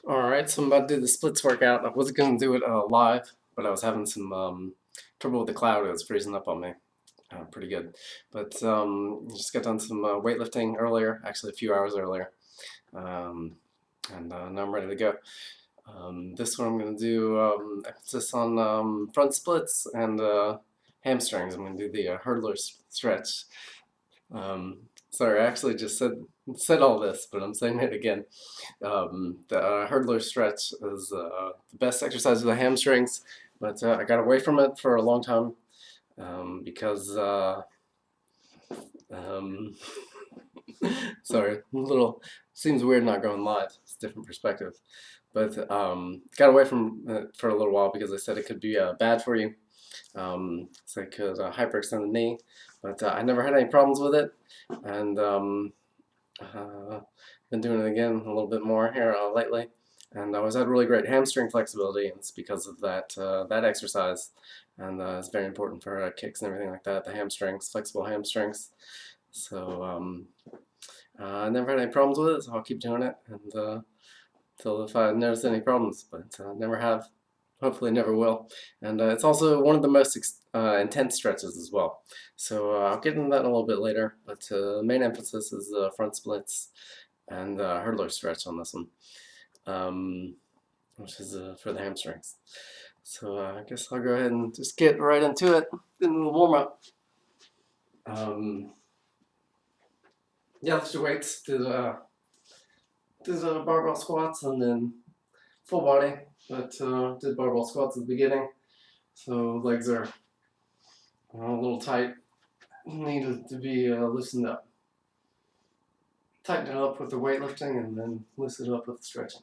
Alright, so I'm about to do the splits workout. I wasn't going to do it live, but I was having some trouble with the cloud. It was freezing up on me pretty good. But just got done some weightlifting earlier, actually a few hours earlier. Um, and now I'm ready to go. This one I'm going to do emphasis on front splits and hamstrings. I'm going to do the hurdler stretch. Sorry, I actually just said all this, but I'm saying it again. The hurdler stretch is the best exercise for the hamstrings, but I got away from it for a long time because um, sorry, a little seems weird not going live. It's a different perspective, but got away from it for a little while because I said it could be bad for you. So it could hyperextend the knee, but I never had any problems with it, and been doing it again a little bit more here lately, and I always had really great hamstring flexibility, and it's because of that exercise, and it's very important for kicks and everything like that. The hamstrings, flexible hamstrings. So I never had any problems with it, so I'll keep doing it, and till if I notice any problems, but never have. Hopefully, never will. And it's also one of the most intense stretches as well. So I'll get into that in a little bit later. But the main emphasis is front splits and hurdler stretch on this one, um, which is for the hamstrings. So I guess I'll go ahead and just get right into it in the warm up. Yeah, lift your weights. Did barbell squats and then full body. But did barbell squats at the beginning, so legs are a little tight. Needed to be loosened up. Tighten it up with the weightlifting and then loosen it up with the stretching.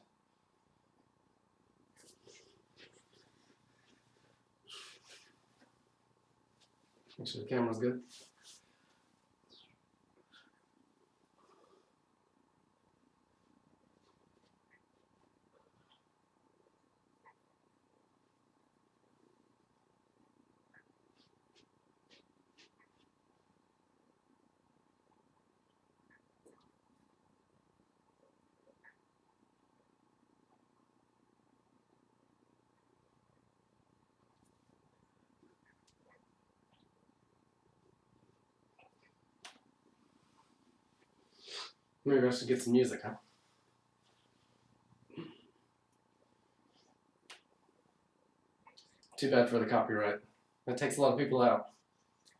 Make sure the camera's good. Maybe I should get some music, huh? Too bad for the copyright. That takes a lot of people out.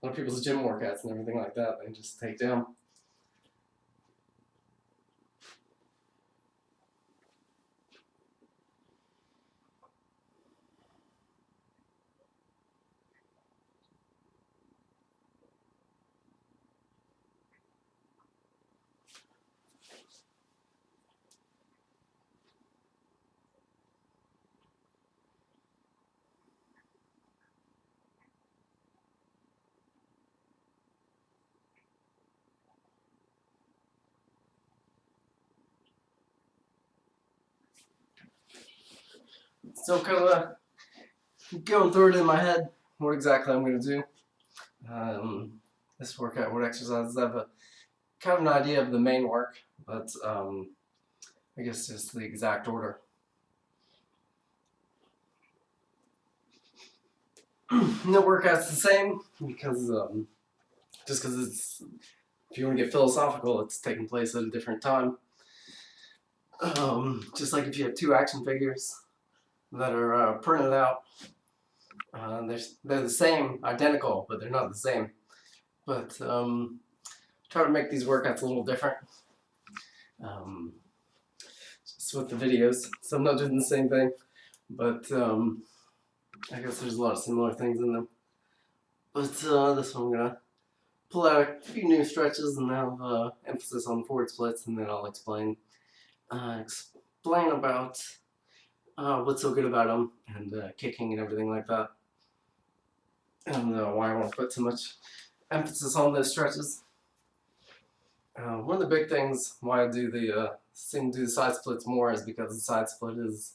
A lot of people's gym workouts and everything like that, they just take down. Still kind of going through it in my head, what exactly I'm going to do. This workout, what exercises, I have a kind of an idea of the main work, but I guess just the exact order. No workout's the same because just because it's, if you want to get philosophical, it's taking place at a different time. Just like if you have two action figures that are printed out, they're the same, identical, but they're not the same. But try to make these workouts a little different. Just with the videos, so I'm not doing the same thing, but I guess there's a lot of similar things in them. But this one I'm gonna pull out a few new stretches and have emphasis on forward splits, and then I'll explain about what's so good about them and kicking and everything like that, and why I want to put so much emphasis on those stretches. One of the big things why I do seem to do the side splits more is because the side split is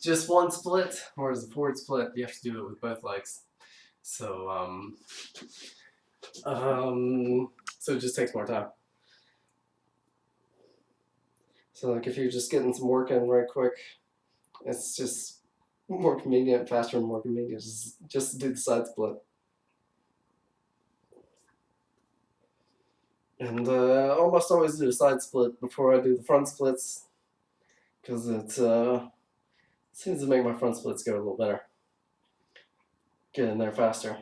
just one split, whereas the forward split you have to do it with both legs. So so it just takes more time. So like if you're just getting some work in right quick, it's just more convenient, faster and more convenient just to do the side split. And almost always do a side split before I do the front splits because it seems to make my front splits go a little better. Get in there faster.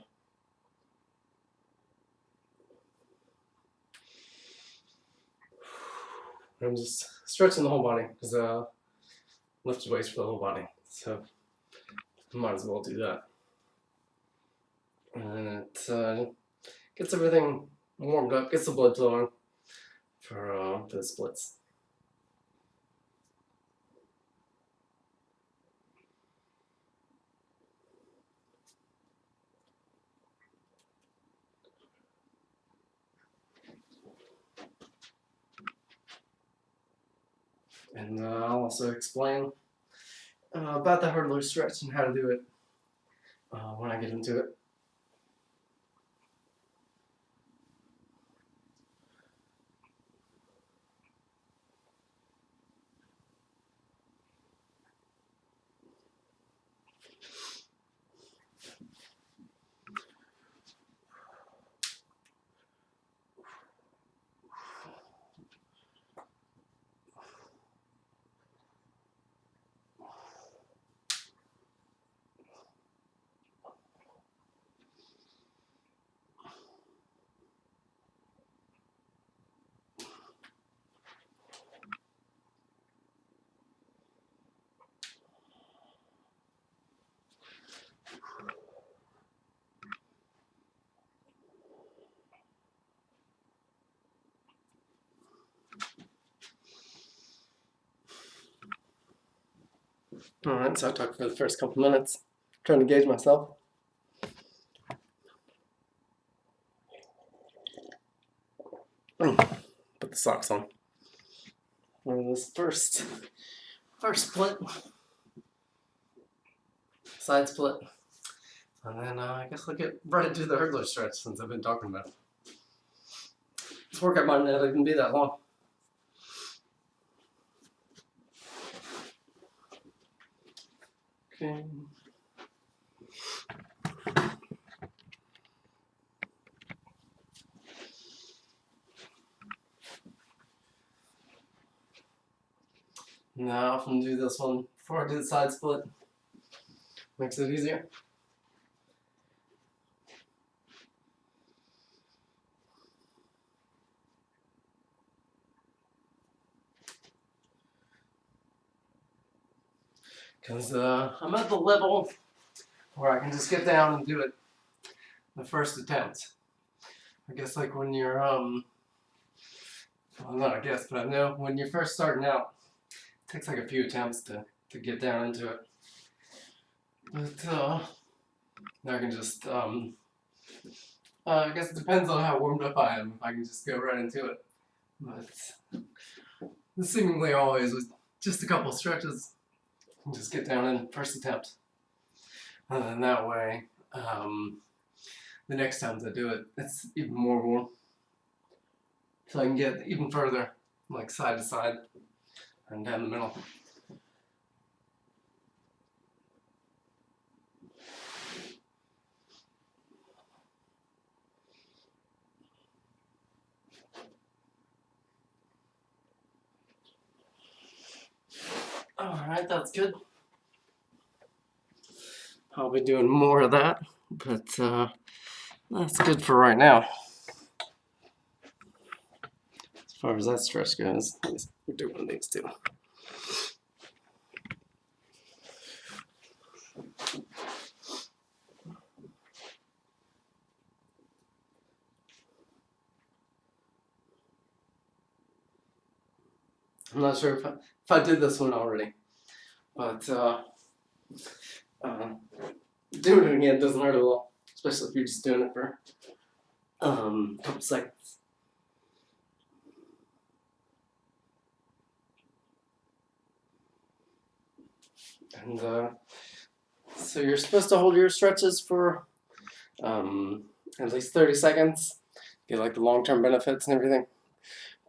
I'm just stretching the whole body because lifted weights for the whole body, so I might as well do that. And it gets everything warmed up, gets the blood flowing for the splits. And I'll also explain about the hurdler stretch and how to do it when I get into it. Alright, so I talked for the first couple minutes, trying to gauge myself. Put the socks on. For this first split, side split, and then I guess I'll get right into the hurdler stretch since I've been talking about it. This workout might not even be that long. Okay. Now I often do this one before I do the side split. Makes it easier. Because I'm at the level where I can just get down and do it the first attempt. I guess like when you're, well, not I guess, but I know when you're first starting out, it takes like a few attempts to get down into it. But I can just, I guess it depends on how warmed up I am, if I can just go right into it. But seemingly always with just a couple stretches, just get down in first attempt. And then that way, the next time I do it, it's even more warm. So I can get even further, like side to side and down the middle. Alright, that's good. I'll be doing more of that, but that's good for right now. As far as that stretch goes, we're doing these two. I'm not sure if I did this one already, but doing it again doesn't hurt at all, especially if you're just doing it for a couple seconds. And so you're supposed to hold your stretches for at least 30 seconds, get like the long-term benefits and everything.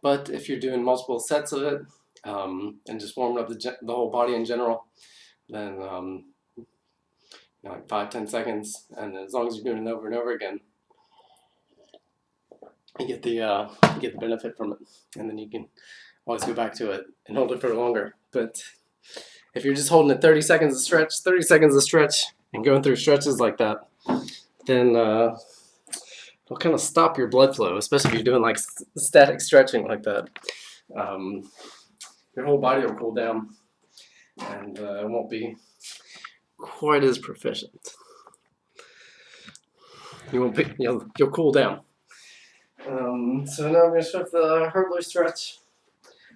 But if you're doing multiple sets of it, and just warming up the whole body in general. Then like 5-10 seconds, and as long as you're doing it over and over again, you get the benefit from it, and then you can always go back to it and hold it for longer. But if you're just holding it 30 seconds of stretch, and going through stretches like that, then it'll kind of stop your blood flow, especially if you're doing like static stretching like that. Your whole body will cool down, and it won't be quite as proficient. You'll cool down. So now I'm going to start the hurdler stretch,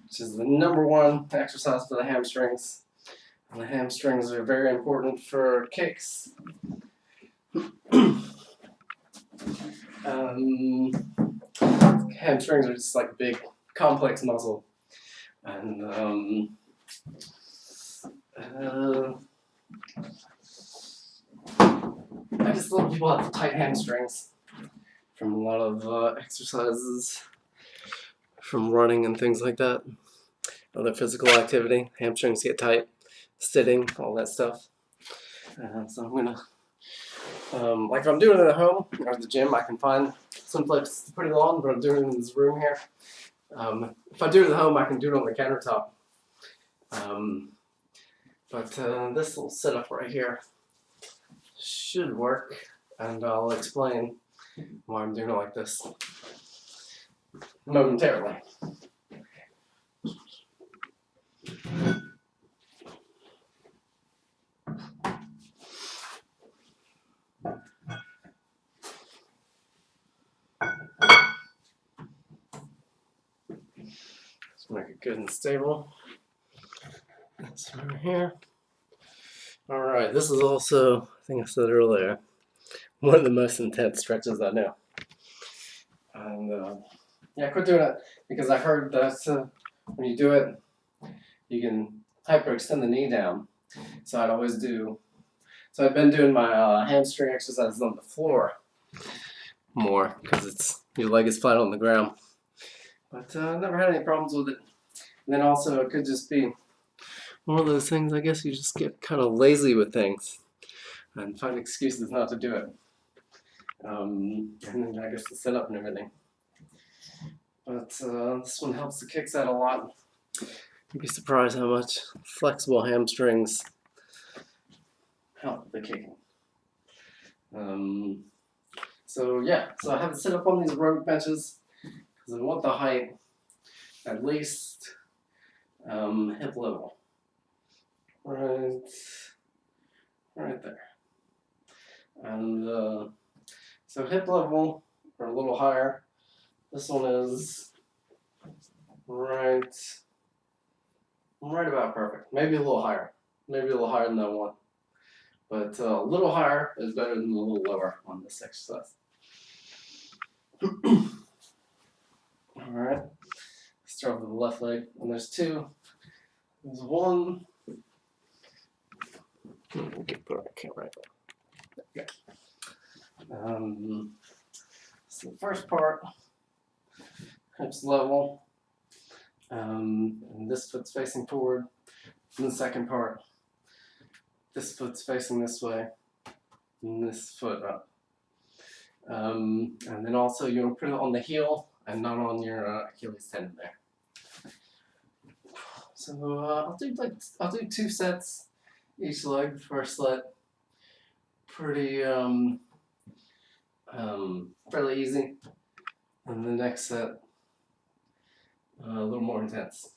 which is the #1 exercise for the hamstrings. And the hamstrings are very important for kicks. Hamstrings are just like a big, complex muscle. And I just love people have tight hamstrings from a lot of exercises, from running and things like that. Other physical activity, hamstrings get tight, sitting, all that stuff. So I'm gonna, like if I'm doing it at home or at the gym, I can find some place to put it on, but I'm doing it in this room here. If I do it at home, I can do it on the countertop. But this little setup right here should work, and I'll explain why I'm doing it like this momentarily. Let's make it good and stable. This right here. Alright, this is also, I think I said earlier, one of the most intense stretches I know. And yeah, I quit doing it because I heard that when you do it, you can hyperextend the knee down. So I'd always do, so I've been doing my hamstring exercises on the floor more because it's, your leg is flat on the ground. But never had any problems with it. And then also it could just be one of those things, I guess you just get kind of lazy with things and find excuses not to do it. And then I guess the setup and everything. But this one helps the kicks out a lot. You'd be surprised how much flexible hamstrings help the kicking. So yeah, so I have it set up on these aerobic benches because I want the height at least hip level. Right there. And so hip level or a little higher. This one is right about perfect. Maybe a little higher. Maybe a little higher than that one. But a little higher is better than a little lower on this exercise. Alright. Start with the left leg. And there's two. There's one. Get put on the camera right there. Okay. So the first part, hips level. And this foot's facing forward. And the second part, this foot's facing this way, and this foot up. And then also you want to put it on the heel and not on your Achilles tendon there. So I'll do 2 sets each leg. The first set, pretty fairly easy, and the next set a little more intense.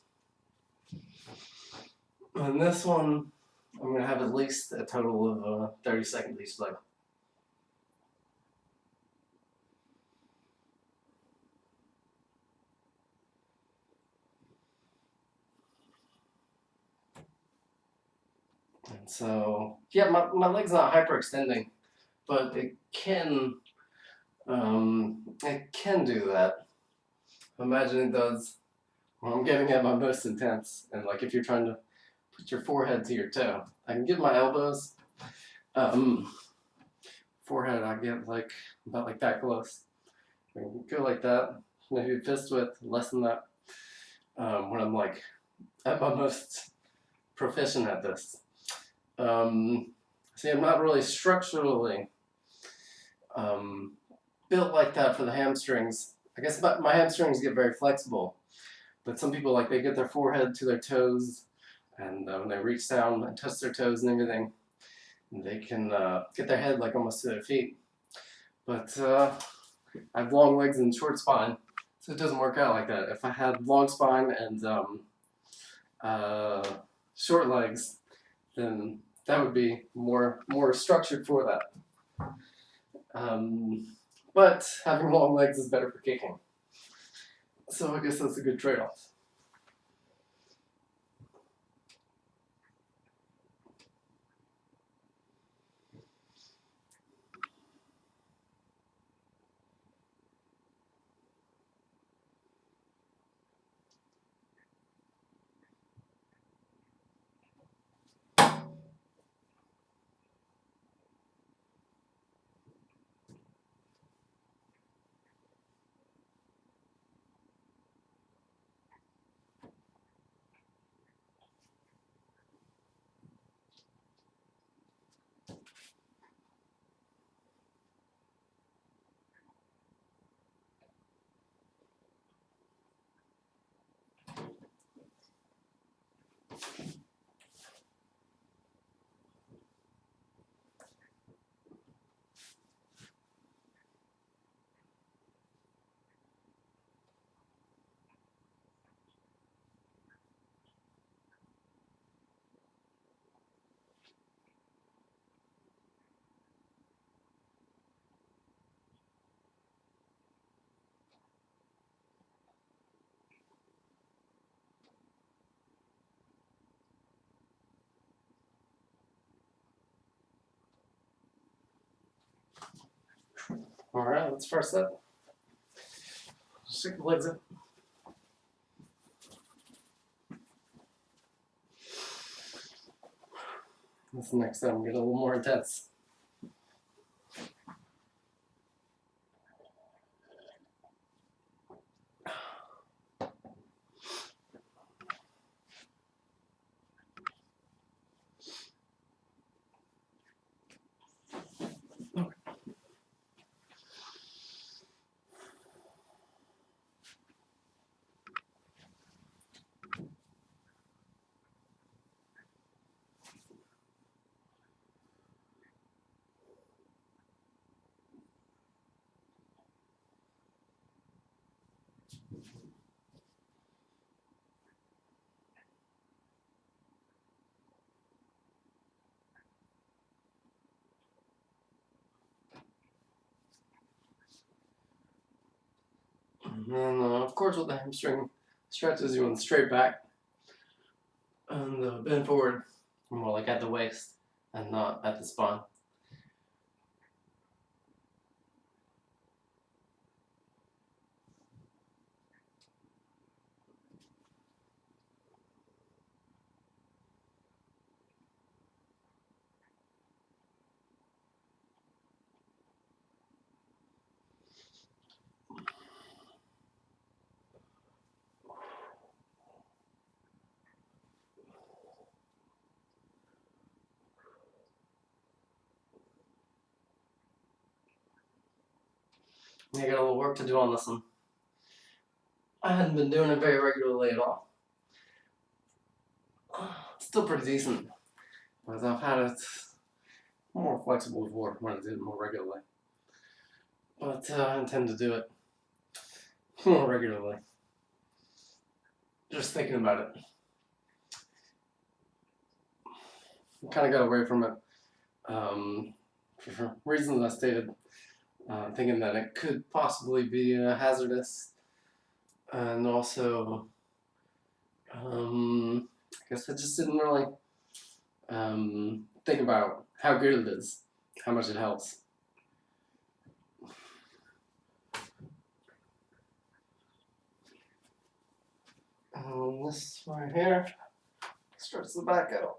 And this one, I'm going to have at least a total of 30 seconds each leg. And so, yeah, my leg's not hyperextending, but it can do that. Imagine it does when I'm getting at my most intense, and like if you're trying to put your forehead to your toe. I can get my elbows. Forehead, I get like about like that close. Go like that, maybe fist width, less than that. When I'm like I'm almost proficient at this. Um, See, I'm not really structurally um, built like that for the hamstrings. I guess my hamstrings get very flexible, but some people like they get their forehead to their toes, and when they reach down and touch their toes and everything, they can get their head like almost to their feet. But I have long legs and short spine, so it doesn't work out like that. If I had long spine and uh, short legs, then that would be more structured for that. Um, but having long legs is better for kicking, so I guess that's a good trade-off. All right, let's first set. Stick the legs up. This next time, get a little more intense. And then, of course, with the hamstring stretches, you want straight back and bend forward, more like at the waist and not at the spine. You got a little work to do on this one. I hadn't been doing it very regularly at all. Still pretty decent, but I've had it more flexible before when I did it more regularly. But I intend to do it more regularly. Just thinking about it. I kind of got away from it for reasons I stated, thinking that it could possibly be hazardous, and also I guess I just didn't really think about how good it is, how much it helps. This right here starts the back out.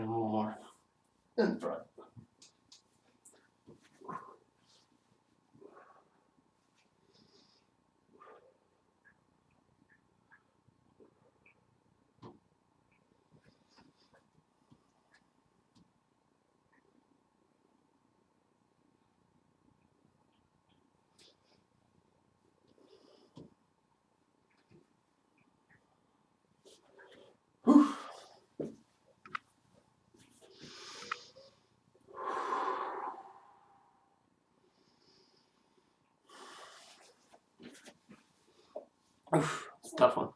then one more in front. Whew. Oof, it's a tough one.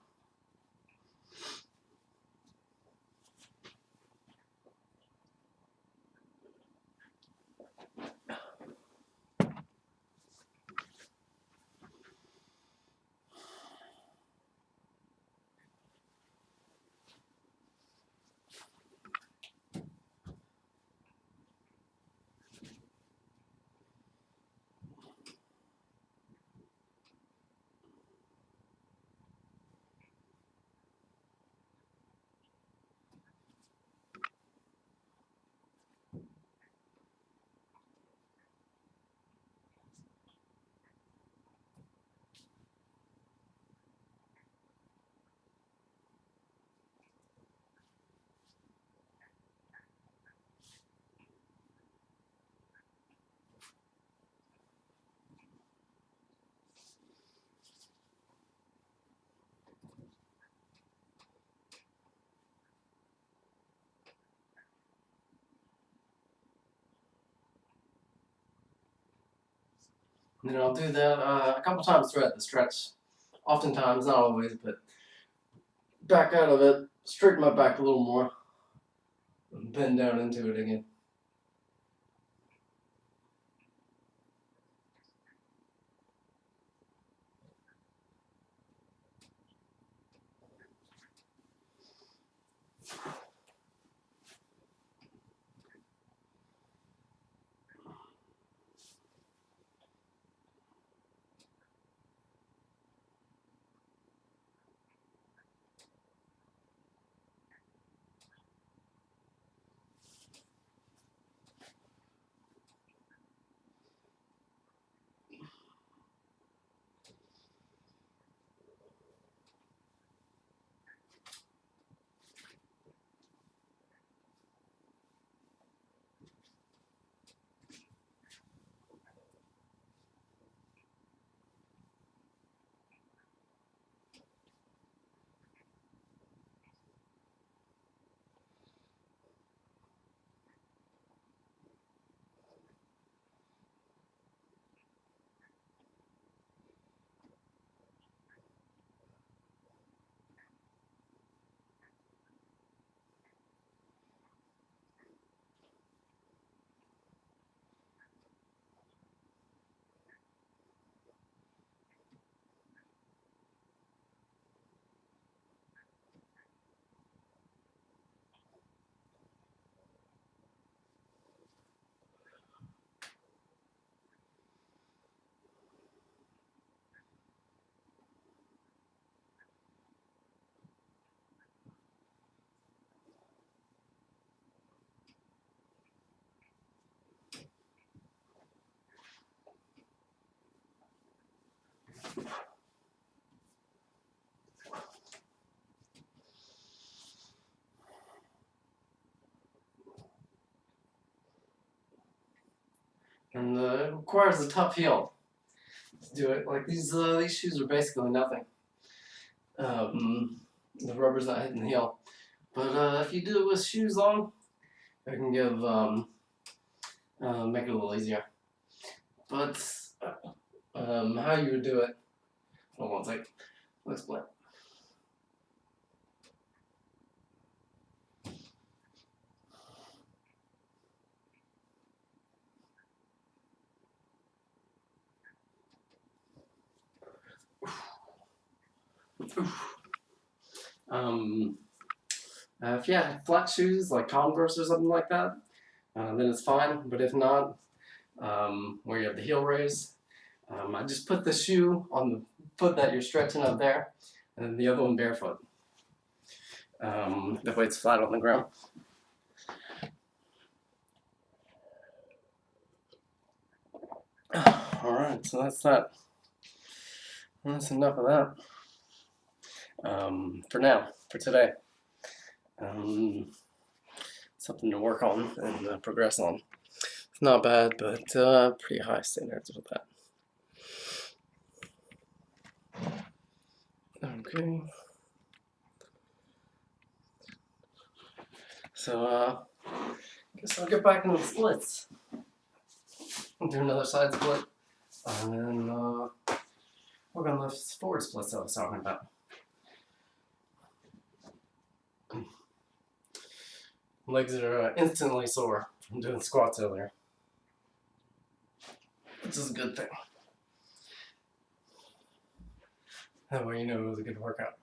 And then I'll do that a couple times throughout the stretch. Oftentimes, not always, but back out of it, straighten my back a little more, and bend down into it again. And it requires a tough heel to do it. Like these shoes are basically nothing. The rubber's not hitting the heel. But if you do it with shoes on, it can make it a little easier. But how you would do it, hold on one second, I'll explain. Um, if you have flat shoes like Converse or something like that, then it's fine. But if not, where you have the heel raise, I just put the shoe on the foot that you're stretching up there, and then the other one barefoot. That way it's flat on the ground. Alright, so that's that. That's enough of that. For now, for today. Um, Something to work on and progress on. It's not bad, but pretty high standards with that. Okay. So, guess I'll get back into the splits. I'll do another side split, and then work on the forward splits I was talking about. Legs are instantly sore from doing squats earlier, which is a good thing. That way you know it was a good workout.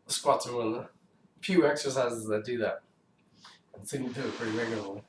The squats are one of the few exercises that do that, and seem to do it pretty regularly.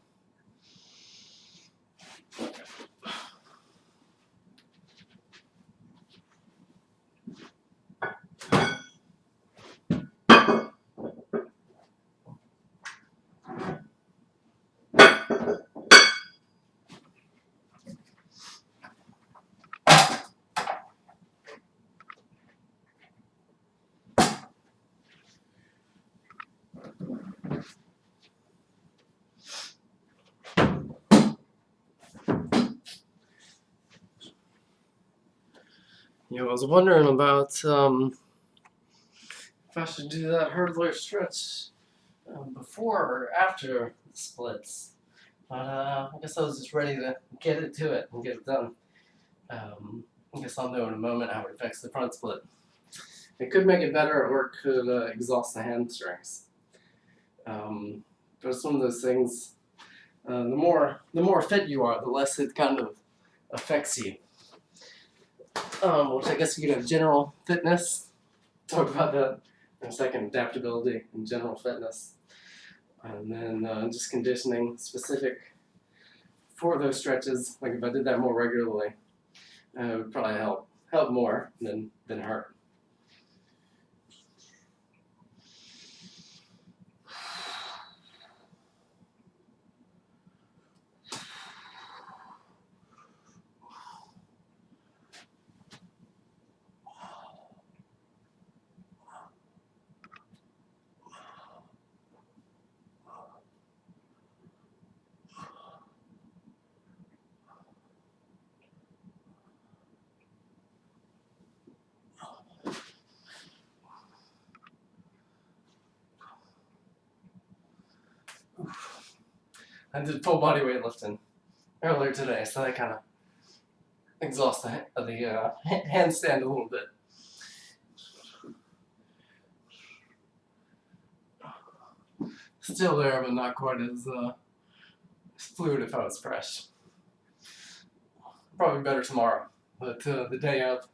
I was wondering about if I should do that hurdler stretch before or after the splits. But I guess I was just ready to get into it and get it done. I guess I'll know in a moment how it affects the front split. It could make it better or it could exhaust the hamstrings. But it's one of those things. The more fit you are, the less it kind of affects you. Which I guess you could have general fitness. Talk about that in a second. Adaptability and general fitness, and then just conditioning specific for those stretches. Like if I did that more regularly, it would probably help more than hurt. I did full body weightlifting earlier today, so that kind of exhausts the handstand a little bit. Still there, but not quite as fluid if I was fresh. Probably better tomorrow, but the day of,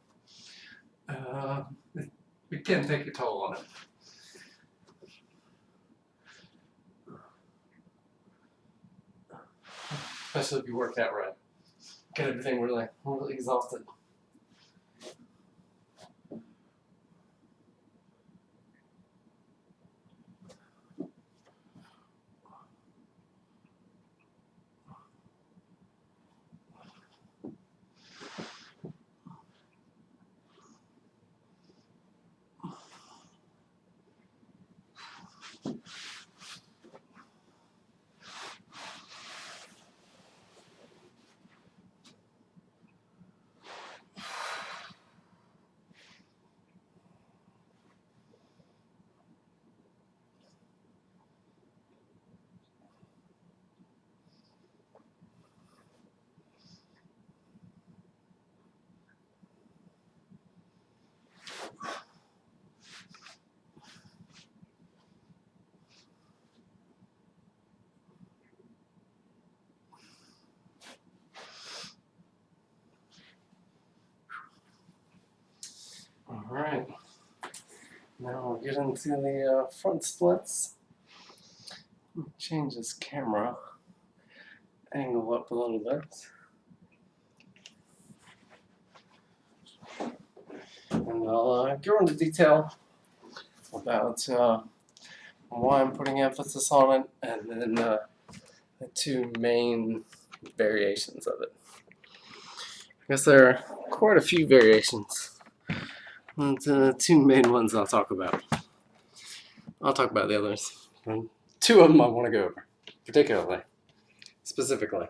it can take a toll on it. Especially if you work out right. Get everything really exhausted. Alright, now we'll get into the front splits. Change this camera angle up a little bit. And I'll go into detail about why I'm putting emphasis on it, and then the two main variations of it. I guess there are quite a few variations. And the two main ones I'll talk about. I'll talk about the others. And two of them I want to go over, particularly, specifically.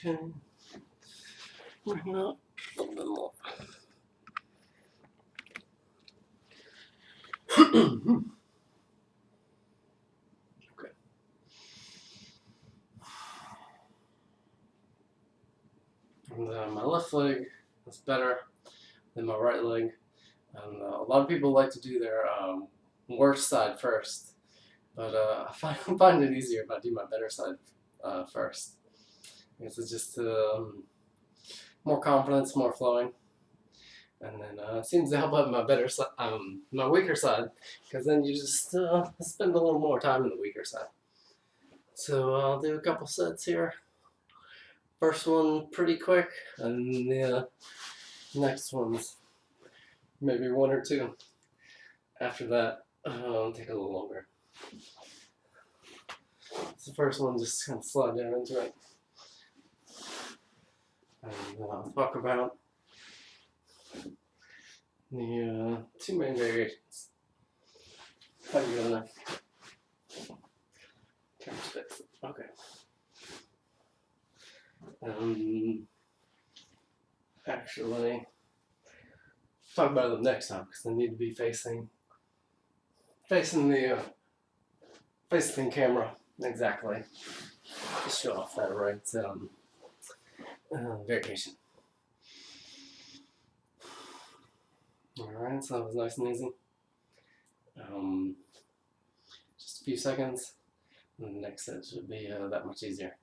Okay. Bring it up a little bit more. Okay. And my left leg is better than my right leg. And a lot of people like to do their worst side first. But I find it easier if I do my better side first. Because it's just more confidence, more flowing. And then it seems to help out my better side, my weaker side, because then you just spend a little more time in the weaker side. So I'll do a couple sets here. First one pretty quick, and the next one's maybe one or two. After that, it'll take a little longer. So the first one, just kind of slide down into it. And I'll talk about the two main variations. How you gonna fix it? Okay. Actually, talk about them next time because they need to be facing the camera exactly to show off that right variation. Alright, so that was nice and easy. Just a few seconds, and the next set should be that much easier.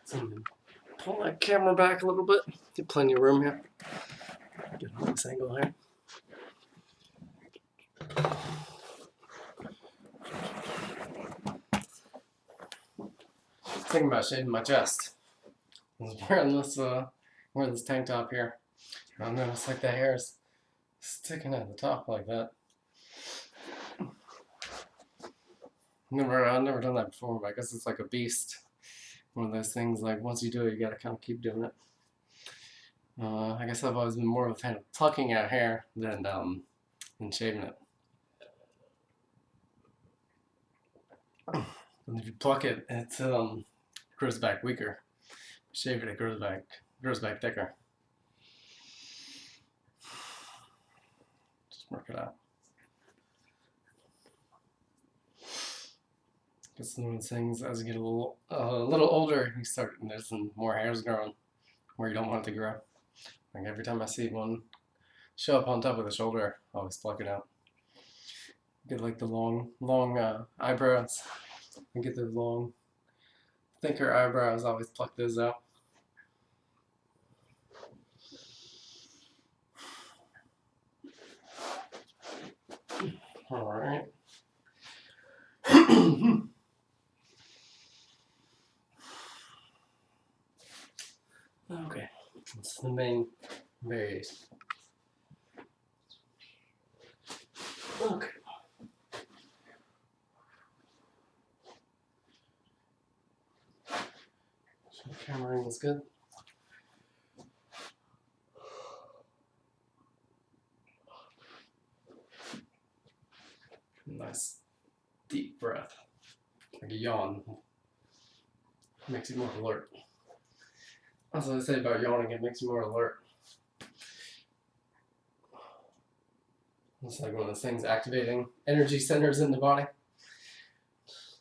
So pull that camera back a little bit. Get plenty of room here. Get on this angle here. Thinking about shaving my chest. I was wearing this tank top here. I noticed like the hair is sticking at the top like that. I've never done that before, but I guess it's like a beast. One of those things like once you do it, you gotta kind of keep doing it. I guess I've always been more of a fan of plucking out hair than shaving it. And if you pluck it, it grows back weaker. Shave it, it grows back thicker. Just work it out. Because one of the things, as you get a little older, you start noticing more hairs growing where you don't want it to grow. Like every time I see one show up on top of the shoulder, I always pluck it out. Get like the long eyebrows, and get those long, thicker eyebrows. I always pluck those out. All right. Okay, that's the main variation. Okay. Feels good. Nice deep breath, like a yawn. Makes you more alert. That's what I say about yawning, it makes you more alert. It's like one of those things activating energy centers in the body.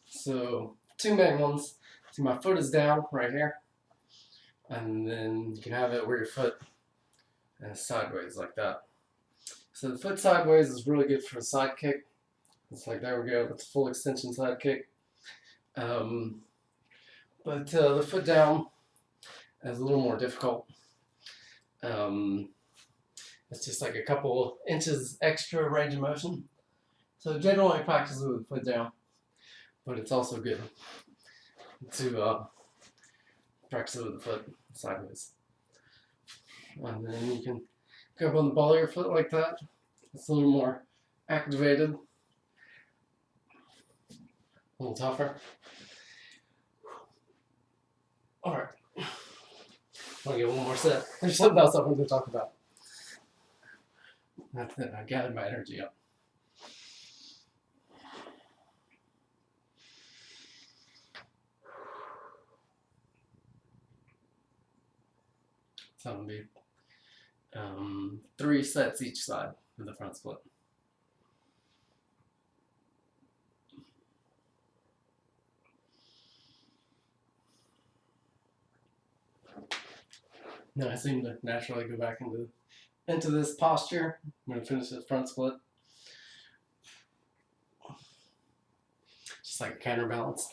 So, two main ones. See, my foot is down right here. And then you can have it where your foot is sideways like that. So the foot sideways is really good for a side kick. It's like, there we go, that's a full extension side kick. But the foot down is a little more difficult. It's just like a couple inches extra range of motion. So generally I practice it with the foot down, but it's also good to practice it with the foot sideways. And then you can go up on the ball of your foot like that. It's a little more activated, a little tougher. Alright, I want to get one more set. There's something else I wanted to talk about. That's it, I gathered my energy up. So it'll be 3 sets each side for the front split. Now I seem to naturally go back into this posture. I'm going to finish this front split. Just like a counterbalance.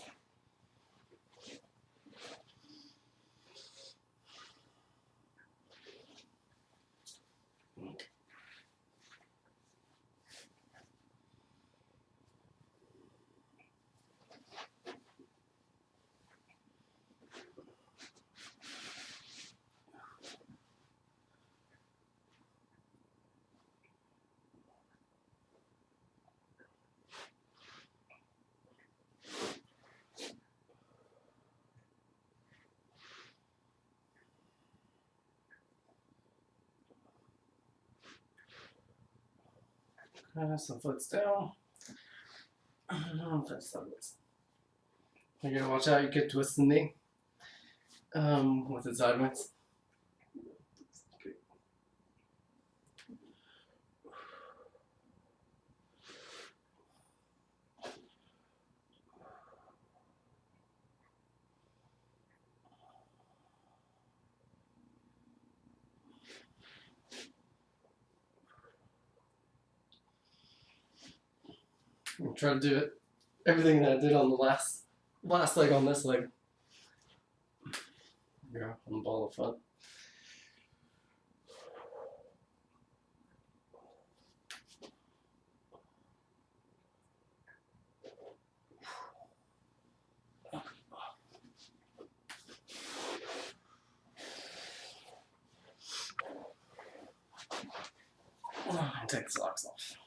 Some foot's down. Finish sideways. You gotta watch out, you could twist the knee with it sideways. Okay. I'll try to do it. Everything that I did on the last leg on this leg. Yeah, on the ball of foot. Take the socks off.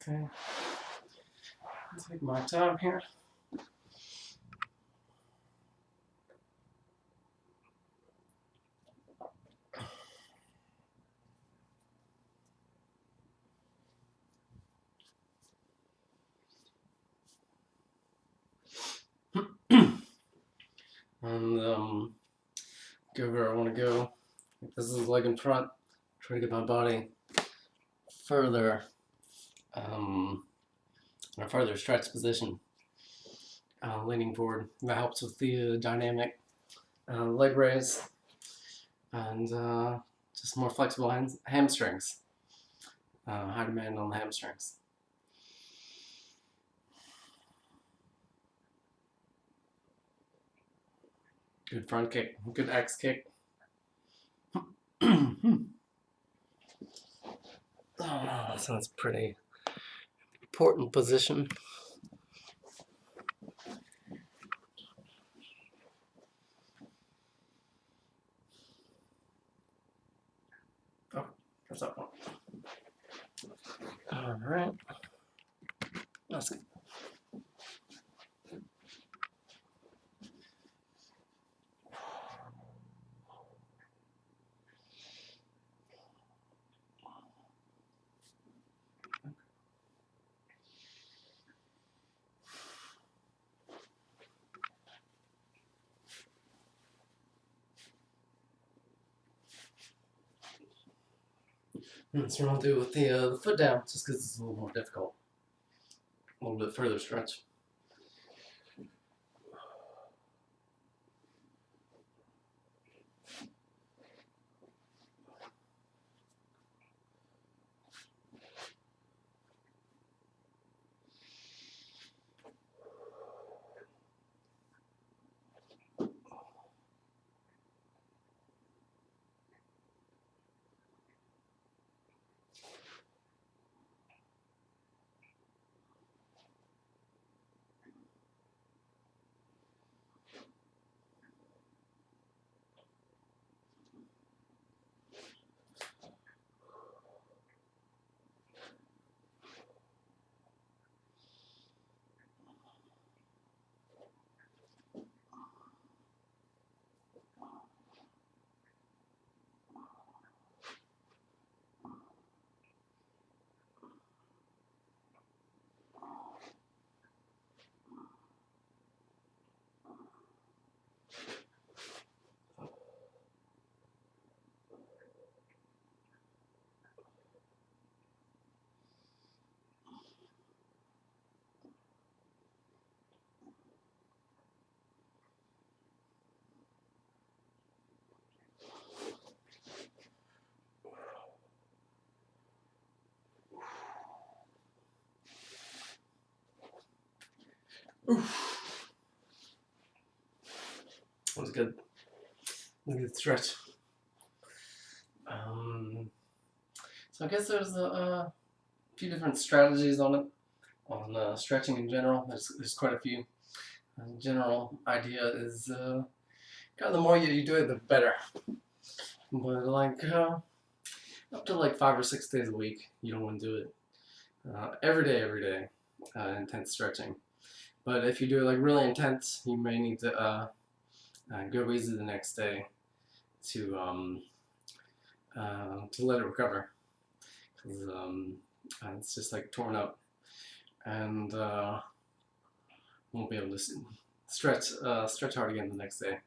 Okay, take my time here. And go where I want to go. This is leg in front. Try to get my body further, in a further stretch position, leaning forward. That helps with the dynamic leg raise and just more flexible hamstrings. High demand on the hamstrings. Good front kick, good X kick. Oh, that sounds pretty important position. Oh, that's that one. All right. That's good. That's what I'll do with the foot down, just because it's a little more difficult. A little bit further stretch. Oof. That was good. Good stretch. So I guess there's a few different strategies on it, on stretching in general. There's quite a few. The general idea is kind of the more you do it, the better. But like up to like 5 or 6 days a week, you don't want to do it every day, intense stretching. But if you do it like really intense, you may need to go easy the next day to let it recover, because it's just like torn up, and won't be able to stretch hard again the next day.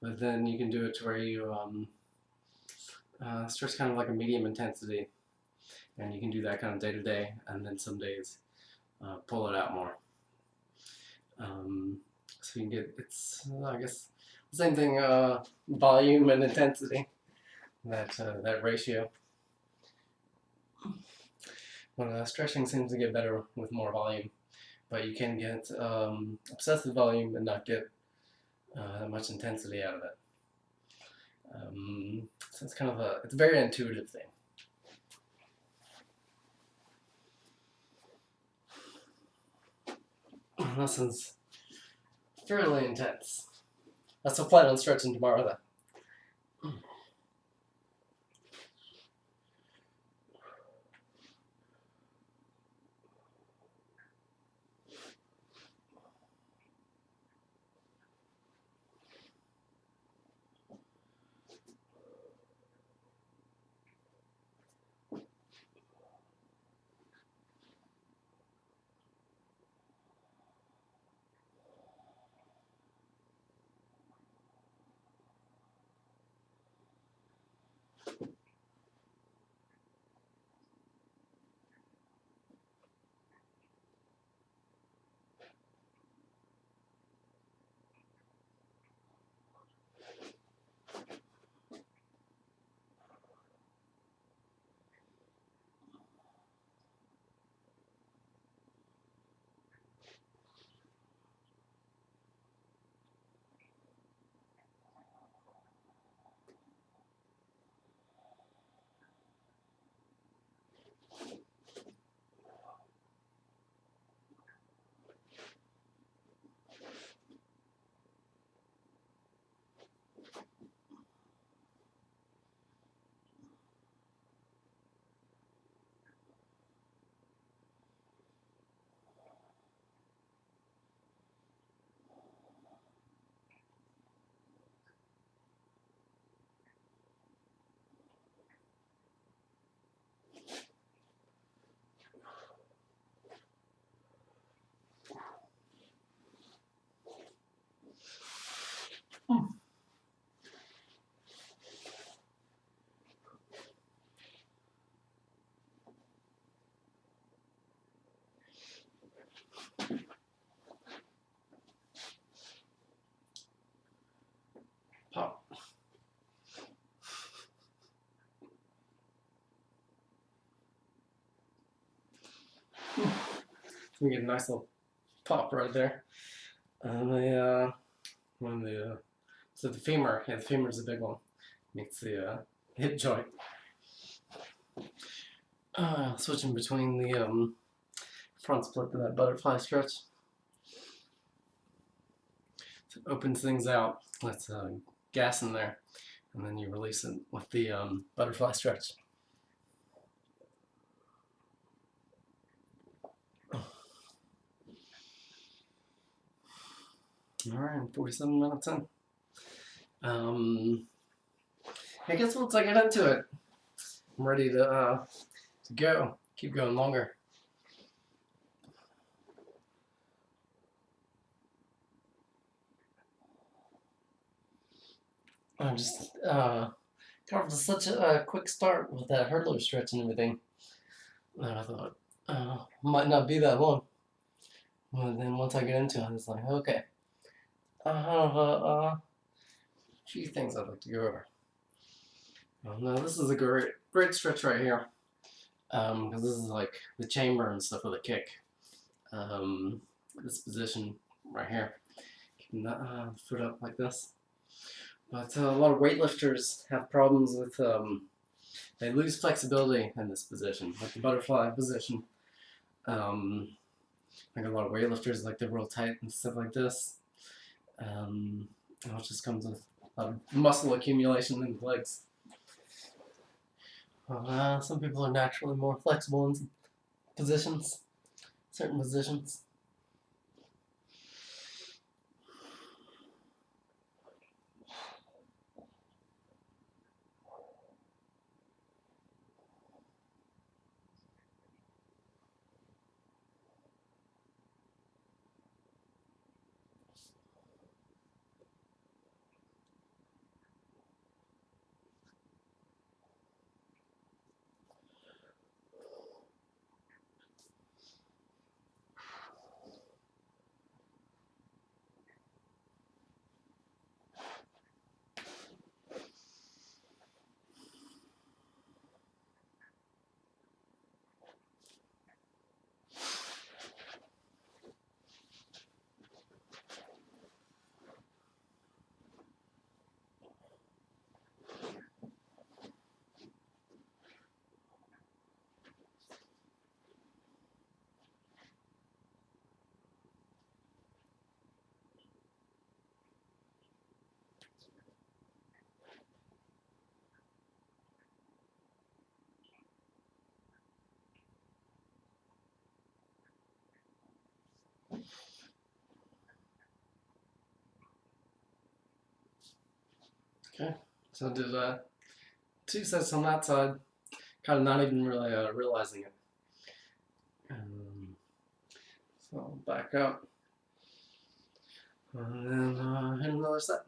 But then you can do it to where you stretch kind of like a medium intensity, and you can do that kind of day to day, and then some days pull it out more. So you can get, it's I guess the same thing, volume and intensity, that ratio. But stretching seems to get better with more volume, but you can get obsessive volume and not get that much intensity out of it. So it's kind of it's a very intuitive thing. This is fairly intense. I still plan on stretching tomorrow though. You get a nice little pop right there. And when the so the femur, yeah, the femur is a big one. Makes the hip joint. Switching between the front split to that butterfly stretch. So it opens things out. Let's gas in there, and then you release it with the butterfly stretch. All right, 47 minutes in. I guess once I get into it, I'm ready to go. Keep going longer. I'm just got off to such a quick start with that hurdler stretch and everything that I thought might not be that long. But then once I get into it, it's like, okay, I have a few things I'd like to go over. Now this is a great stretch right here, because this is like the chamber and stuff of the kick. This position right here, keeping that foot up like this. But a lot of weightlifters have problems with they lose flexibility in this position, like the butterfly position. Like a lot of weightlifters, like they're real tight and stuff like this. It just comes with muscle accumulation in the legs. Some people are naturally more flexible in positions, certain positions. Okay, so I did 2 sets on that side, kind of not even really realizing it. So I'll back up, and then hit another set.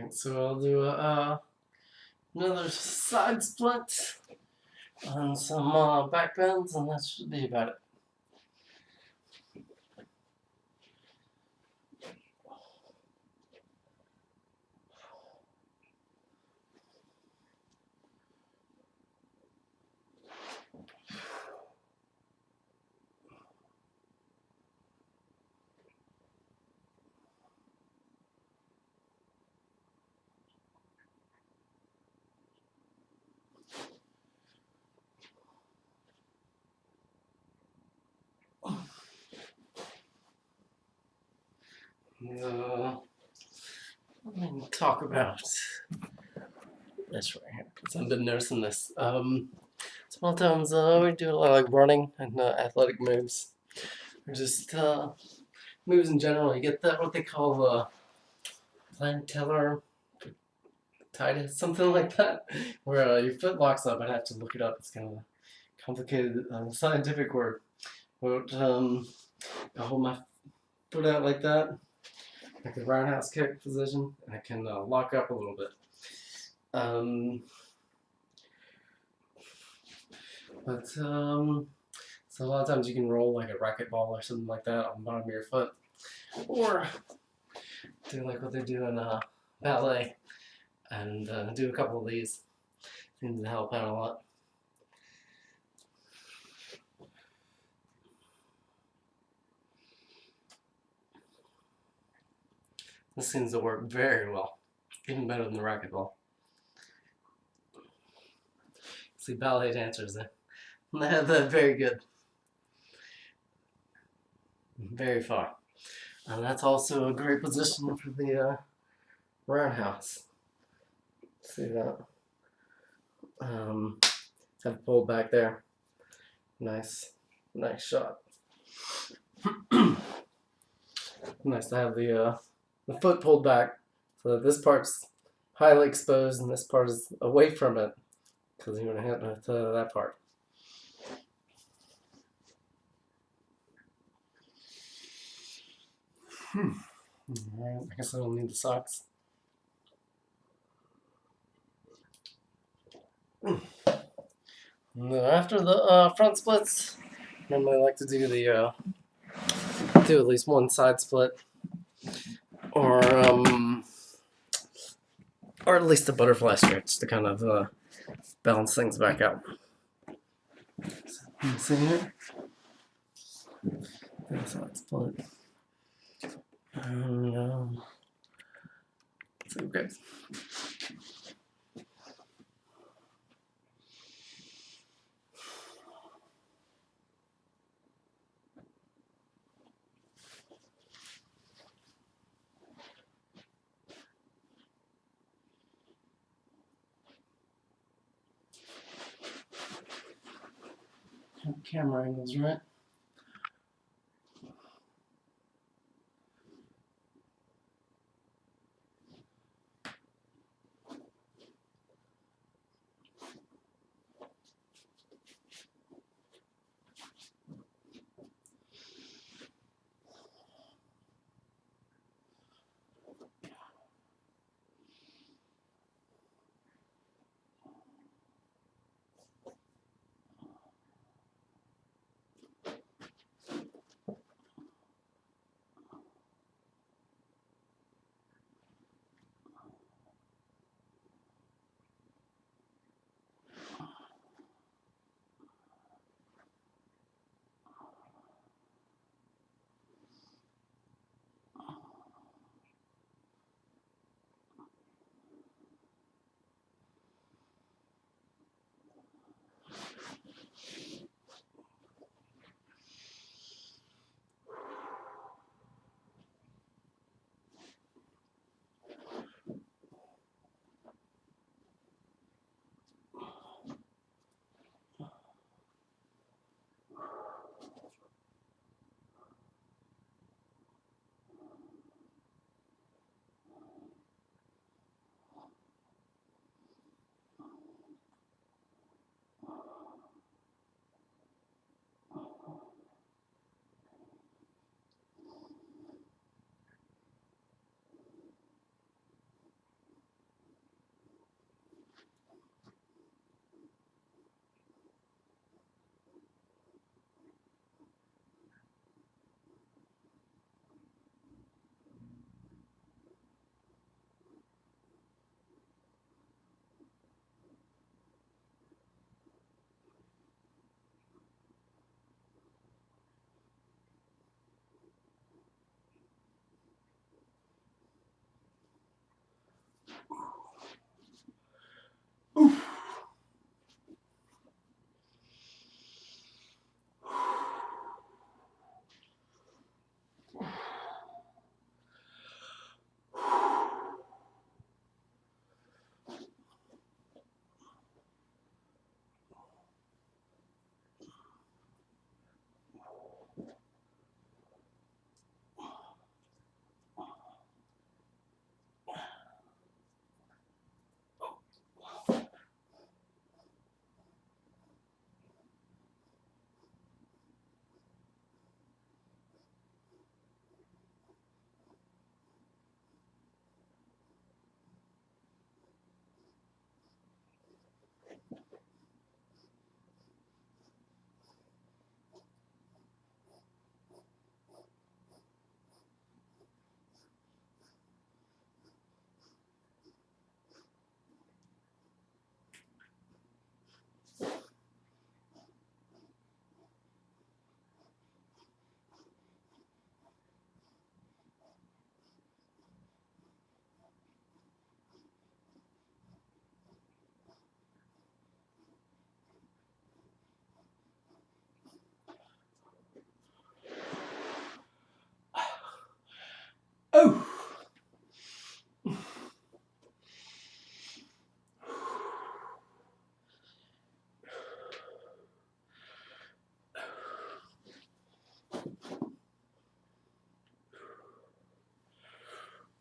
So I'll do another side split and some back bends, and that should be about it. Let me talk about this right here because I've been noticing this. Sometimes we do a lot of like running and athletic moves, or just moves in general. You get that what they call plantar titus, something like that, where your foot locks up. I'd have to look it up. It's kind of a complicated scientific word. But I hold my foot out like that, like the roundhouse kick position, and I can lock up a little bit. So a lot of times you can roll like a racquetball or something like that on the bottom of your foot, or do like what they do in ballet, and do a couple of these. Seems to help out a lot. This seems to work very well, even better than the racquetball. See, ballet dancers, they have that very good, very far. And that's also a great position for the roundhouse. See that? Have it pulled back there. Nice, nice shot. Nice to have the foot pulled back so that this part's highly exposed and this part is away from it because you're going to hit with that part. Alright, I guess I don't need the socks. And then after the front splits, normally I like to do the do at least one side split, or at least a butterfly stretch to kind of balance things back out. So, see here, side split, and see, okay. Camera angles, right?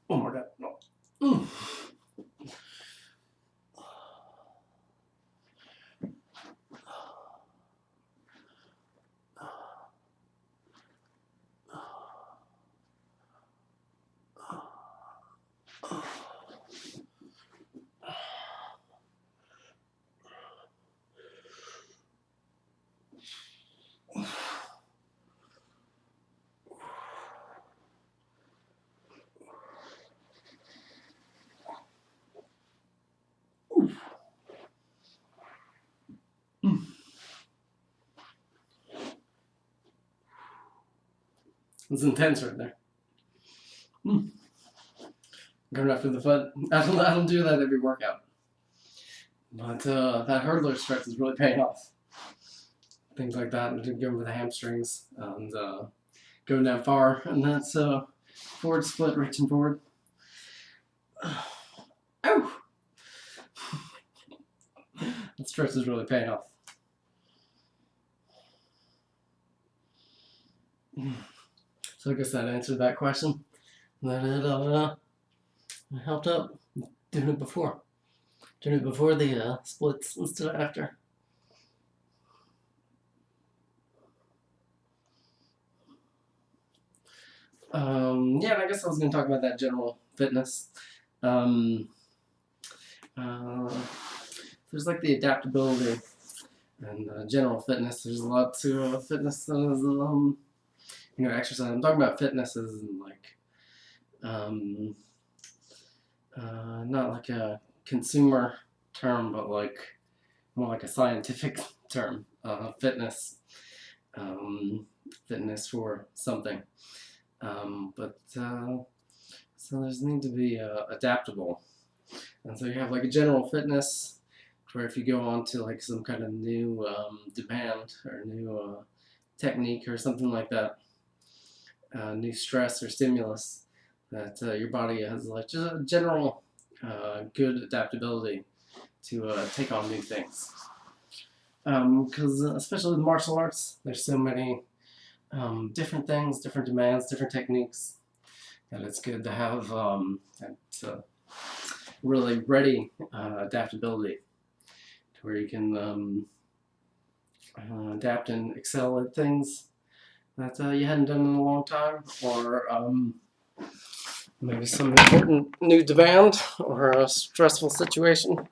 One more down. No. Mm. Mm. It's intense right there. Mm. Going after the foot. I don't do that every workout. But that hurdler stretch is really paying off. Things like that, and going with the hamstrings and going down far, and that's forward split, reaching forward. Ow! That stretch is really paying off. So I guess that answered that question. That it helped out doing it before. Doing it before the splits instead of after. Yeah, and I guess I was going to talk about that general fitness. Um, uh, there's like the adaptability and general fitness. There's a lot to fitness that is, exercise. I'm talking about fitness as in like, not like a consumer term, but like more like a scientific term. Fitness, fitness for something. So there's need to be adaptable, and so you have like a general fitness, where if you go on to like some kind of new demand or new technique or something like that, new stress or stimulus, that your body has like just a general good adaptability to take on new things. Because especially with martial arts, there's so many different things, different demands, different techniques, that it's good to have really ready adaptability to where you can adapt and excel at things that you hadn't done in a long time, or maybe some important new demand or a stressful situation. I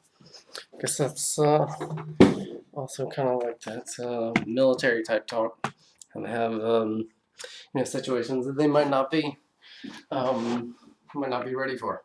guess that's also kind of like that military type talk, and have situations that they might not be ready for.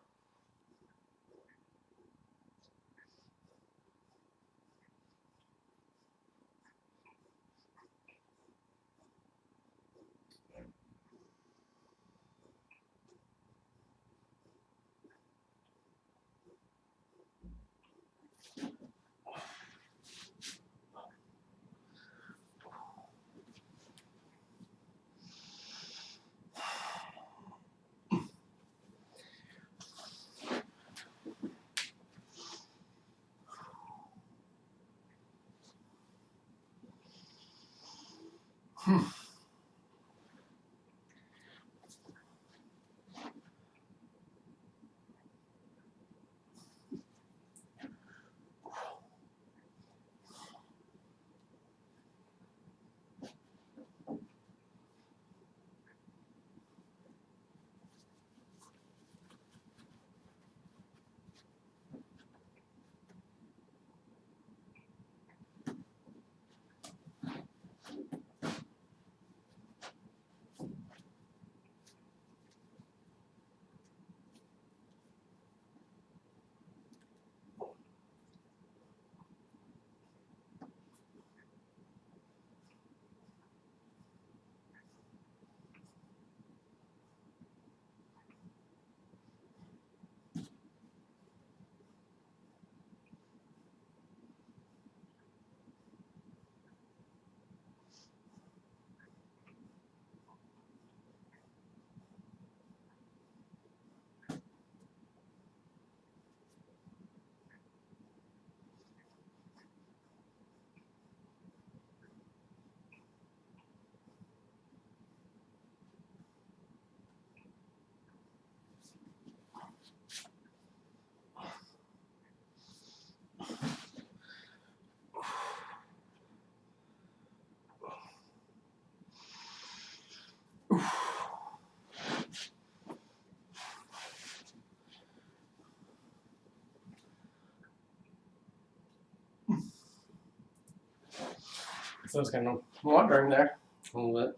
So I was kind of wandering there a little bit.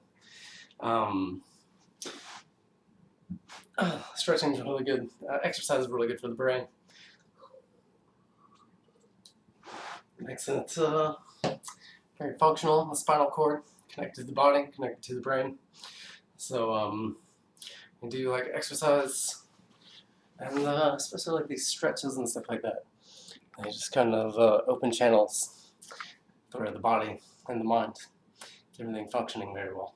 Stretching is really good. Exercise is really good for the brain. Makes it very functional. The spinal cord connected to the body, connected to the brain. So you do like exercise and especially like these stretches and stuff like that. They just kind of open channels for the body and the mind. Get everything functioning very well.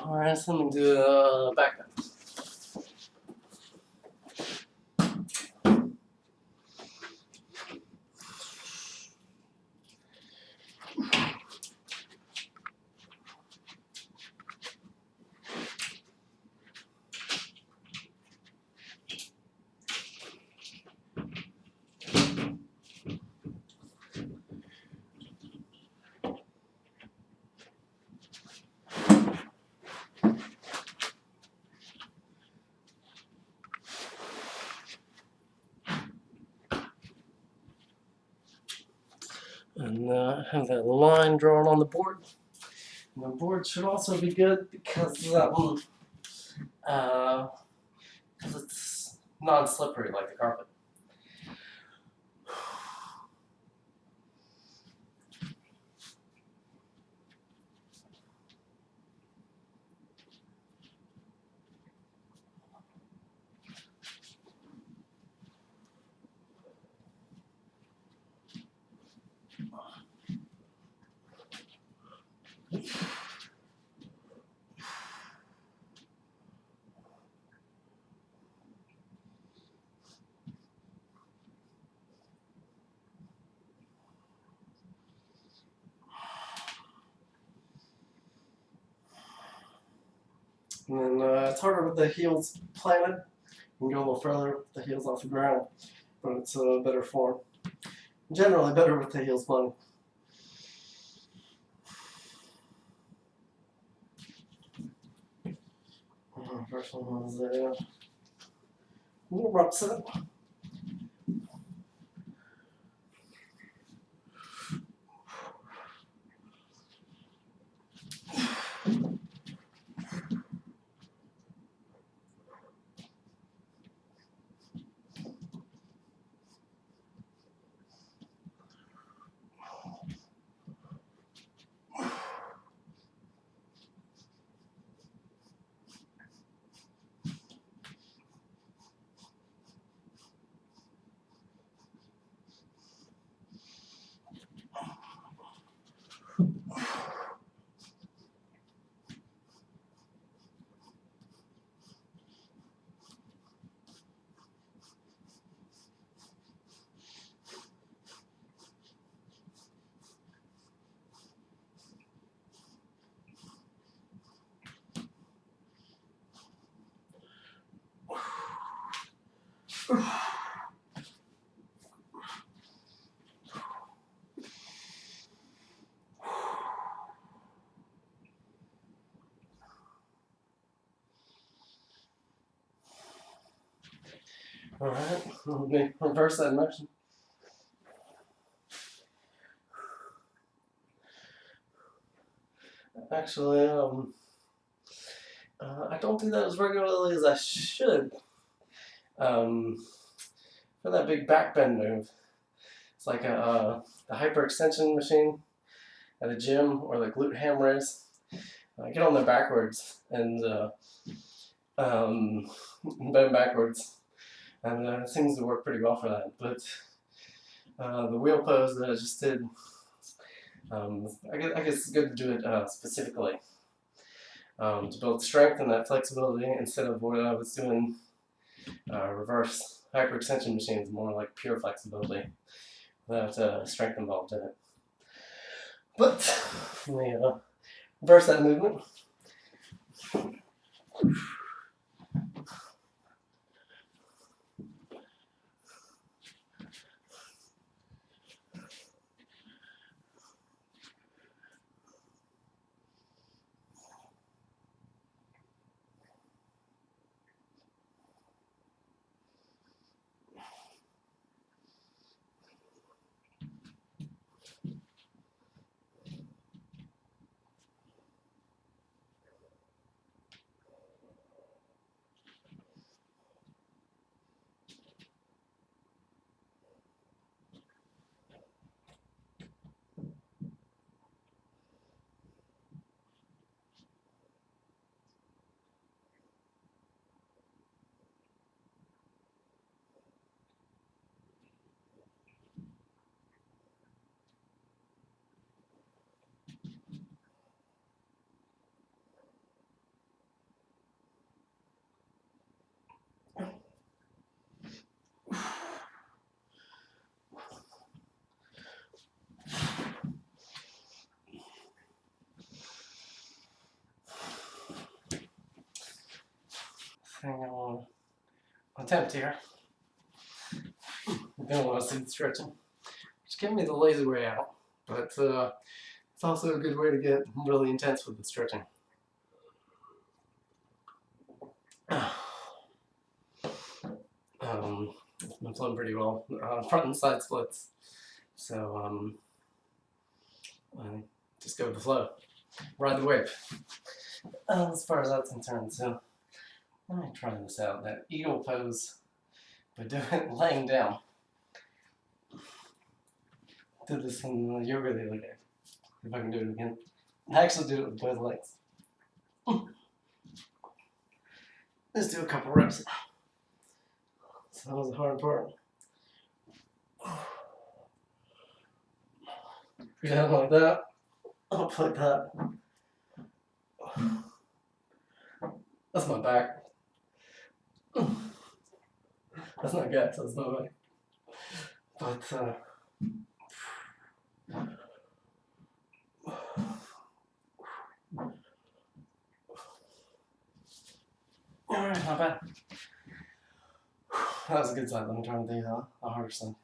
Alright, so let me do a back bend. And have that line drawn on the board. And the board should also be good because it's non-slippery like the carpet. And then it's harder with the heels planted. You can go a little further with the heels off the ground, but it's a better form. Generally better with the heels planted. First one was a little rock set. Alright, let me reverse that motion. Actually, I don't do that as regularly as I should. For that big back bend move, it's like the hyperextension machine at a gym or the glute ham raise. I get on there backwards and bend backwards, and it seems to work pretty well for that. But the wheel pose that I just did, I guess it's good to do it specifically to build strength and that flexibility instead of what I was doing reverse hyperextension machines, more like pure flexibility without strength involved in it. But let me reverse that movement. thing I want to attempt here. I'm doing a lot of seat stretching, which can be the lazy way out, but it's also a good way to get really intense with the stretching. It's been flowing pretty well. Front and side splits, so just go with the flow, ride the wave. As far as that's concerned, so let me try this out. That eagle pose, but do it laying down. Did this in yoga the other day. If I can do it again. I actually did it with both legs. Let's do a couple reps. So that was the hard part. Down like that, up like that. That's my back. That's not good, so that's not right. But alright, not bad. That was a good side. Let me try the harder side.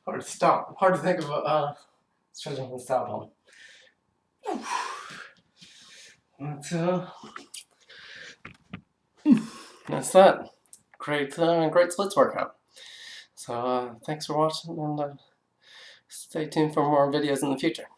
Hard to stop. Hard to think of stretching from stop on. But that's that. Great splits workout. So thanks for watching, and stay tuned for more videos in the future.